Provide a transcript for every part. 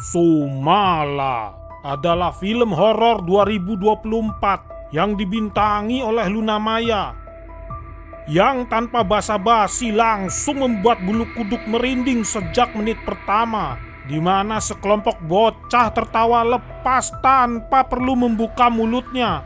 Sumala adalah film horor 2024 yang dibintangi oleh Luna Maya, yang tanpa basa-basi langsung membuat bulu kuduk merinding sejak menit pertama, di mana sekelompok bocah tertawa lepas tanpa perlu membuka mulutnya.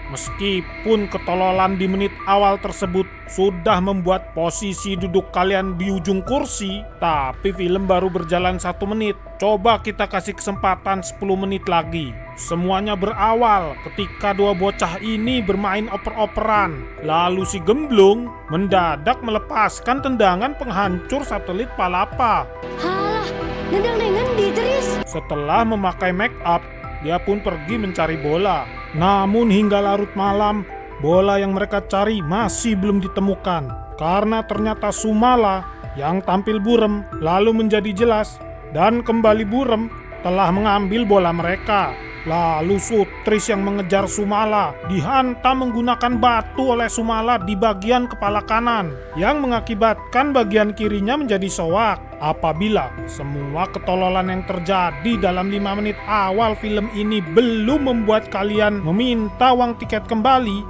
Meskipun ketololan di menit awal tersebut sudah membuat posisi duduk kalian di ujung kursi, tapi film baru berjalan 1 menit. Coba kita kasih kesempatan 10 menit lagi. Semuanya berawal ketika dua bocah ini bermain oper-operan. Lalu si gemblung mendadak melepaskan tendangan penghancur satelit palapa. Halah, nendang-nengan di teris. Setelah memakai make up, dia pun pergi mencari bola. Namun hingga larut malam, bola yang mereka cari masih belum ditemukan. Karena ternyata Sumala yang tampil burem lalu menjadi jelas dan kembali burem telah mengambil bola mereka. Lalu Sutris yang mengejar Sumala dihantam menggunakan batu oleh Sumala di bagian kepala kanan, yang mengakibatkan bagian kirinya menjadi soak. Apabila semua ketololan yang terjadi dalam 5 menit awal film ini belum membuat kalian meminta uang tiket kembali,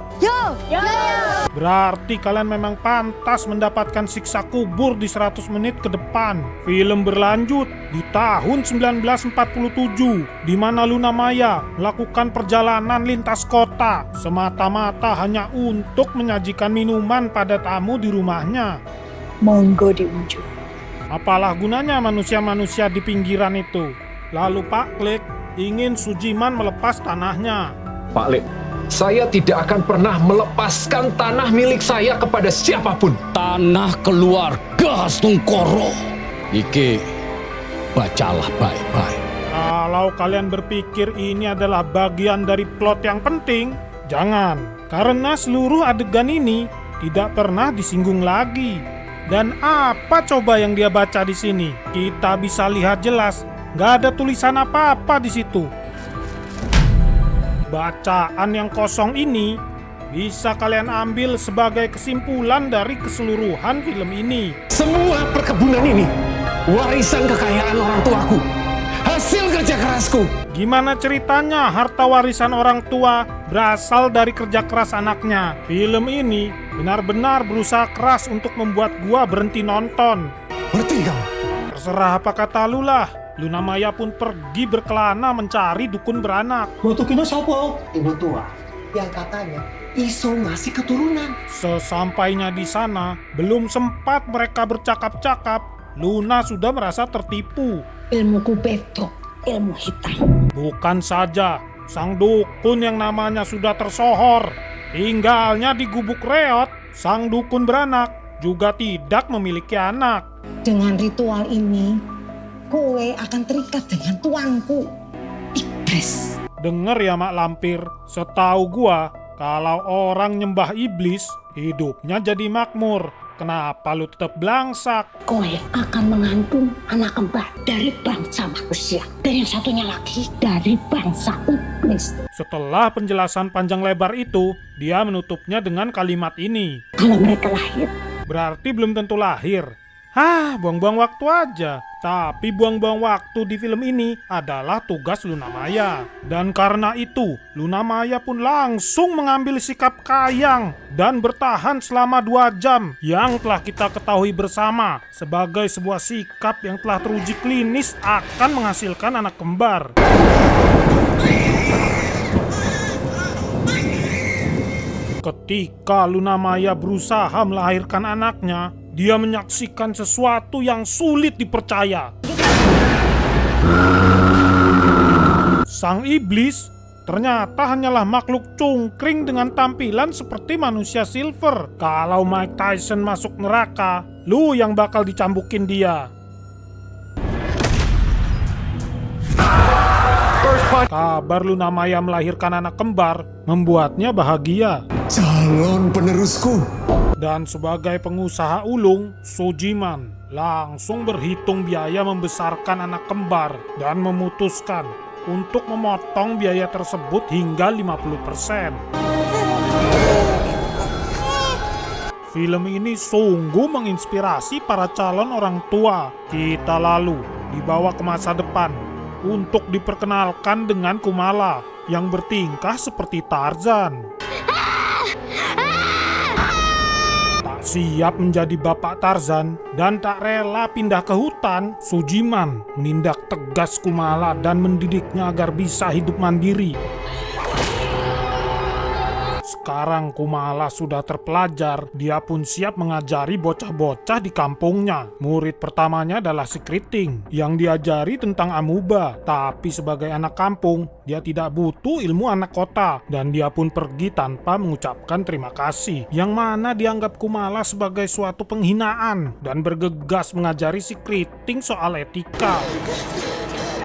berarti kalian memang pantas mendapatkan siksa kubur di 100 menit ke depan. Film berlanjut di tahun 1947, di mana Luna Maya melakukan perjalanan lintas kota semata-mata hanya untuk menyajikan minuman pada tamu di rumahnya. Monggo diunjuk. Apalah gunanya manusia-manusia di pinggiran itu? Lalu Pak Klik ingin Sujiman melepas tanahnya. Pak Lek, saya tidak akan pernah melepaskan tanah milik saya kepada siapapun. Tanah keluarga Stungkoro. Iki, bacalah baik-baik. Kalau kalian berpikir ini adalah bagian dari plot yang penting, jangan. Karena seluruh adegan ini tidak pernah disinggung lagi. Dan apa coba yang dia baca di sini? Kita bisa lihat jelas, nggak ada tulisan apa-apa di situ. Bacaan yang kosong ini bisa kalian ambil sebagai kesimpulan dari keseluruhan film ini. Semua perkebunan ini warisan kekayaan orang tuaku, hasil kerja kerasku. Gimana ceritanya harta warisan orang tua berasal dari kerja keras anaknya? Film ini benar-benar berusaha keras untuk membuat gua berhenti nonton. Ngerti kamu? Terserah apa kata lu lah. Luna Maya pun pergi berkelana mencari dukun beranak. Waktu kena siapa? Ibu tua yang katanya iso ngasih keturunan. Sesampainya di sana, belum sempat mereka bercakap-cakap, Luna sudah merasa tertipu. Ilmuku betok, ilmu hitam. Bukan saja sang dukun yang namanya sudah tersohor, tinggalnya di Gubuk Reot, sang dukun beranak juga tidak memiliki anak. Dengan ritual ini, kowe akan terikat dengan tuanku, iblis. Dengar ya Mak Lampir, setahu gua kalau orang nyembah iblis, hidupnya jadi makmur. Kenapa lu tetap belangsak? Kowe akan mengandung anak kembar dari bangsa manusia. Dan yang satunya lagi dari bangsa iblis. Setelah penjelasan panjang lebar itu, dia menutupnya dengan kalimat ini. Kalau mereka lahir, Berarti belum tentu lahir. Buang-buang waktu aja. Tapi buang-buang waktu di film ini adalah tugas Luna Maya. Dan karena itu, Luna Maya pun langsung mengambil sikap kayang dan bertahan selama 2 jam yang telah kita ketahui bersama sebagai sebuah sikap yang telah teruji klinis akan menghasilkan anak kembar. Ketika Luna Maya berusaha melahirkan anaknya, dia menyaksikan sesuatu yang sulit dipercaya. Sang iblis ternyata hanyalah makhluk cungkring dengan tampilan seperti manusia silver. Kalau Mike Tyson masuk neraka, lu yang bakal dicambukin dia. Kabar Luna Maya melahirkan anak kembar membuatnya bahagia. Calon penerusku. Dan sebagai pengusaha ulung, Sujiman langsung berhitung biaya membesarkan anak kembar dan memutuskan untuk memotong biaya tersebut hingga 50%. Film ini sungguh menginspirasi para calon orang tua. Kita lalu dibawa ke masa depan untuk diperkenalkan dengan Kumala yang bertingkah seperti Tarzan. Tak siap menjadi bapak Tarzan dan tak rela pindah ke hutan, Sujiman menindak tegas Kumala dan mendidiknya agar bisa hidup mandiri. Sekarang Kumala sudah terpelajar, dia pun siap mengajari bocah-bocah di kampungnya. Murid pertamanya adalah si Keriting yang diajari tentang amuba. Tapi sebagai anak kampung, dia tidak butuh ilmu anak kota. Dan dia pun pergi tanpa mengucapkan terima kasih. Yang mana dianggap Kumala sebagai suatu penghinaan dan bergegas mengajari si Keriting soal etika.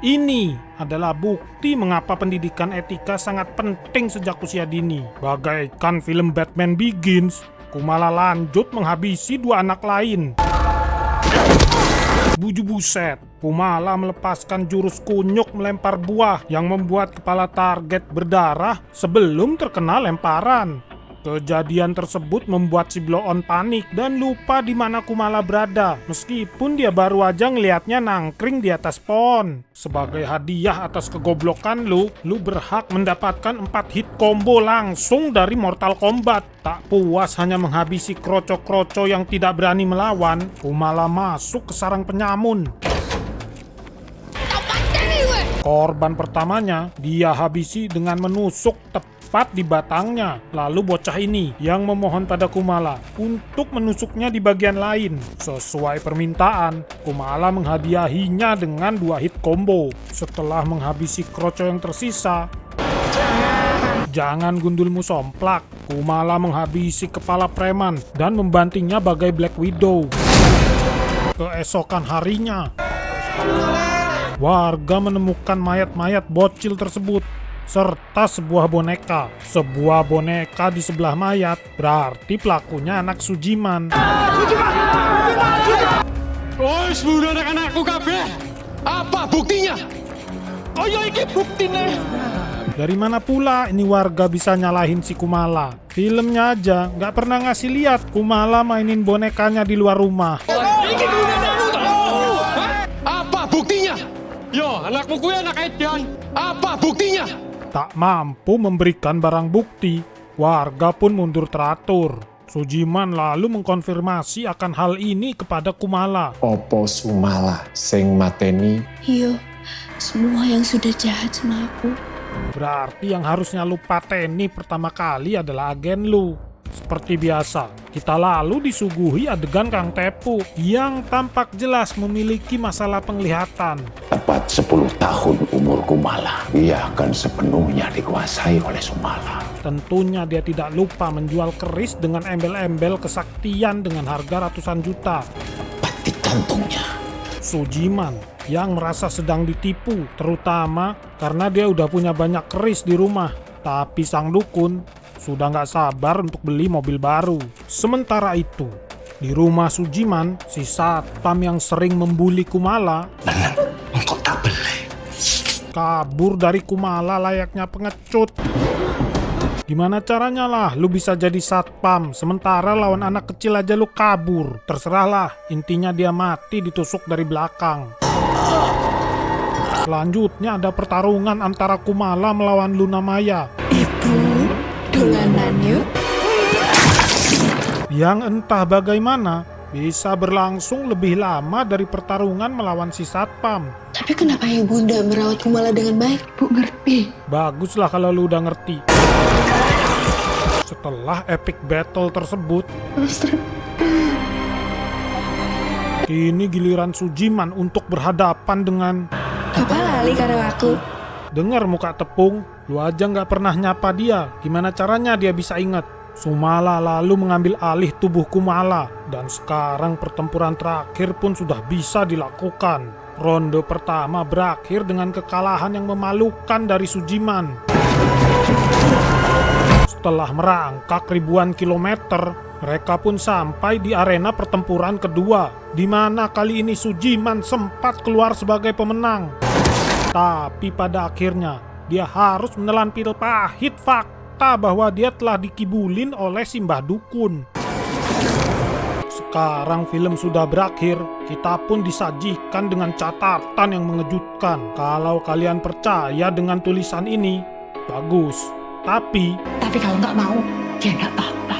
Ini adalah bukti mengapa pendidikan etika sangat penting sejak usia dini. Bagaikan film Batman Begins, Kumala lanjut menghabisi dua anak lain. Buset, Kumala melepaskan jurus kunyuk melempar buah yang membuat kepala target berdarah sebelum terkena lemparan. Kejadian tersebut membuat si Blow-on panik dan lupa di mana Kumala berada, meskipun dia baru aja ngelihatnya nangkring di atas pohon. Sebagai hadiah atas kegoblokan lu berhak mendapatkan 4 hit combo langsung dari Mortal Kombat. Tak puas hanya menghabisi kroco-kroco yang tidak berani melawan, Kumala masuk ke sarang penyamun. Korban pertamanya dia habisi dengan menusuk tepat di batangnya. Lalu bocah ini yang memohon pada Kumala untuk menusuknya di bagian lain. Sesuai permintaan, Kumala menghadiahinya dengan 2 hit combo. Setelah menghabisi kroco yang tersisa, jangan gundulmu somplak, Kumala menghabisi kepala preman dan membantingnya bagai Black Widow. Keesokan harinya, warga menemukan mayat-mayat bocil tersebut serta sebuah boneka. Sebuah boneka di sebelah mayat berarti pelakunya anak Sujiman. Oh, sebuah anak-anakku kabeh. Apa buktinya? Oh ya, ini buktinya. Dari mana pula ini warga bisa nyalahin si Kumala? Filmnya aja nggak pernah ngasih lihat Kumala mainin bonekanya di luar rumah. Apa buktinya? Yo, anakmu kuwi anak edan. Apa buktinya? Tak mampu memberikan barang bukti, warga pun mundur teratur. Sujiman lalu mengkonfirmasi akan hal ini kepada Kumala. Opo Sumala sing mateni? Iya, semua yang sudah jahat sama aku. Berarti yang harusnya lu pateni pertama kali adalah agen lu. Seperti biasa, kita lalu disuguhi adegan Kang Tepu yang tampak jelas memiliki masalah penglihatan. Tepat 10 tahun umur Kumala, ia akan sepenuhnya dikuasai oleh Sumala. Tentunya dia tidak lupa menjual keris dengan embel-embel kesaktian dengan harga ratusan juta. Tepat di kantongnya. Sujiman yang merasa sedang ditipu, terutama karena dia udah punya banyak keris di rumah. Tapi sang dukun sudah nggak sabar untuk beli mobil baru. Sementara itu, di rumah Sujiman, si satpam yang sering membuli Kumala Engkau tak beli. kabur dari Kumala layaknya pengecut. Gimana caranya lah lu bisa jadi satpam sementara lawan anak kecil aja lu kabur? Terserahlah, intinya dia mati ditusuk dari belakang. Selanjutnya ada pertarungan antara Kumala melawan Luna Maya. Ibu, dolanan yuk. Yang entah bagaimana bisa berlangsung lebih lama dari pertarungan melawan si satpam. Tapi kenapa ibunda merawat Kumala dengan baik? Bu ngerti. Baguslah kalau lu udah ngerti. Setelah epic battle tersebut, kini giliran Sujiman untuk berhadapan dengan... Bapak lali karo aku. Dengar muka tepung, lu aja nggak pernah nyapa dia. Gimana caranya dia bisa ingat? Sumala lalu mengambil alih tubuh Kumala. Dan sekarang pertempuran terakhir pun sudah bisa dilakukan. Ronde pertama berakhir dengan kekalahan yang memalukan dari Sujiman. Setelah merangkak ribuan kilometer, mereka pun sampai di arena pertempuran kedua, di mana kali ini Sujiman sempat keluar sebagai pemenang. Tapi pada akhirnya, dia harus menelan pil pahit fakta bahwa dia telah dikibulin oleh Simbah Dukun. Sekarang film sudah berakhir, kita pun disajikan dengan catatan yang mengejutkan. Kalau kalian percaya dengan tulisan ini, bagus. Tapi Tapi kalau nggak mau, dia nggak apa-apa.